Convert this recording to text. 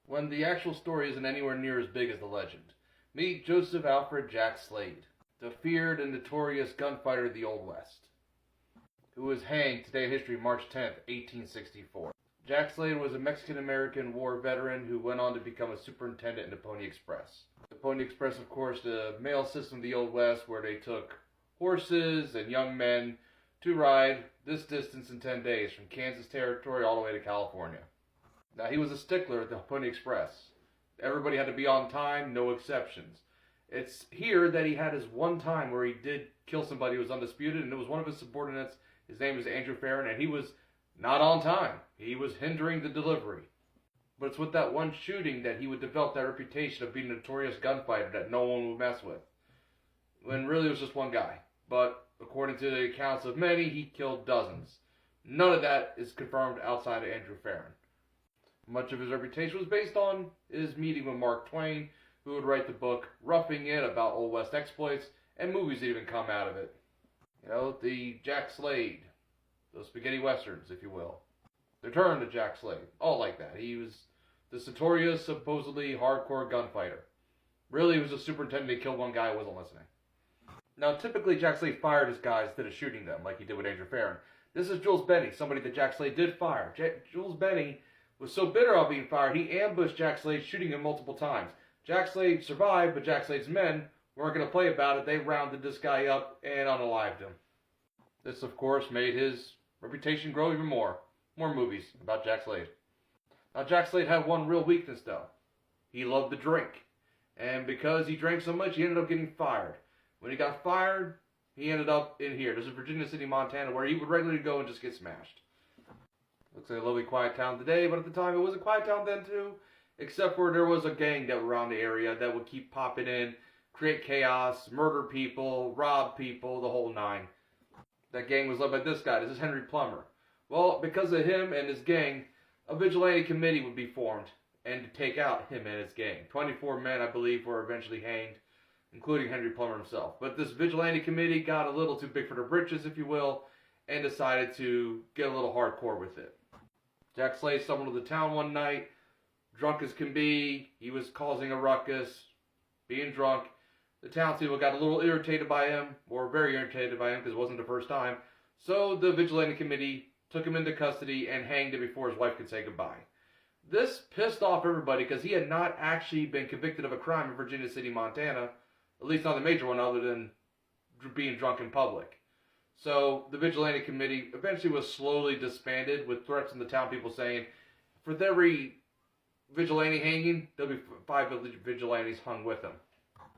when the actual story isn't anywhere near as big as the legend. Meet Joseph Alfred Jack Slade, the feared and notorious gunfighter of the Old West, who was hanged today in history March 10th, 1864. Jack Slade was a Mexican-American war veteran who went on to become a superintendent in the Pony Express. The Pony Express, of course, the mail system of the Old West, where they took horses and young men to ride this distance in 10 days from Kansas Territory all the way to California. Now, he was a stickler at the Pony Express. Everybody had to be on time, no exceptions. It's here that he had his one time where he did kill somebody who was undisputed, and it was one of his subordinates. His name is Andrew Farron, and he was not on time. He was hindering the delivery. But it's with that one shooting that he would develop that reputation of being a notorious gunfighter that no one would mess with. When really it was just one guy. But according to the accounts of many, he killed dozens. None of that is confirmed outside of Andrew Farron. Much of his reputation was based on his meeting with Mark Twain, who would write the book Roughing It about Old West exploits, and movies that even come out of it. You know, the Jack Slade, those spaghetti westerns, if you will. The turn to Jack Slade, all like that. He was this notorious, supposedly hardcore gunfighter. Really, he was a superintendent who killed one guy who wasn't listening. Now, typically, Jack Slade fired his guys instead of shooting them, like he did with Andrew Farron. This is Jules Benny, somebody that Jack Slade did fire. Jules Benny was so bitter about being fired, he ambushed Jack Slade, shooting him multiple times. Jack Slade survived, but Jack Slade's men weren't going to play about it. They rounded this guy up and unalived him. This, of course, made his reputation grow even more. More movies about Jack Slade. Now, Jack Slade had one real weakness, though. He loved to drink. And because he drank so much, he ended up getting fired. When he got fired, he ended up in here. This is Virginia City, Montana, where he would regularly go and just get smashed. Looks like a lovely quiet town today, but at the time it was a quiet town then too. Except for there was a gang that were around the area that would keep popping in, create chaos, murder people, rob people, the whole nine. That gang was led by this guy. This is Henry Plummer. Well, because of him and his gang, a vigilante committee would be formed and to take out him and his gang. 24 men, I believe, were eventually hanged, including Henry Plummer himself. But this vigilante committee got a little too big for their britches, if you will, and decided to get a little hardcore with it. Jack Slade stumbled to the town one night, drunk as can be. He was causing a ruckus, being drunk. The townspeople got a little irritated by him, or very irritated by him because it wasn't the first time. So the vigilante committee took him into custody and hanged him before his wife could say goodbye. This pissed off everybody because he had not actually been convicted of a crime in Virginia City, Montana, at least not the major one other than being drunk in public. So the vigilante committee eventually was slowly disbanded with threats from the town people saying, for every vigilante hanging, there'll be 5 vigilantes hung with him.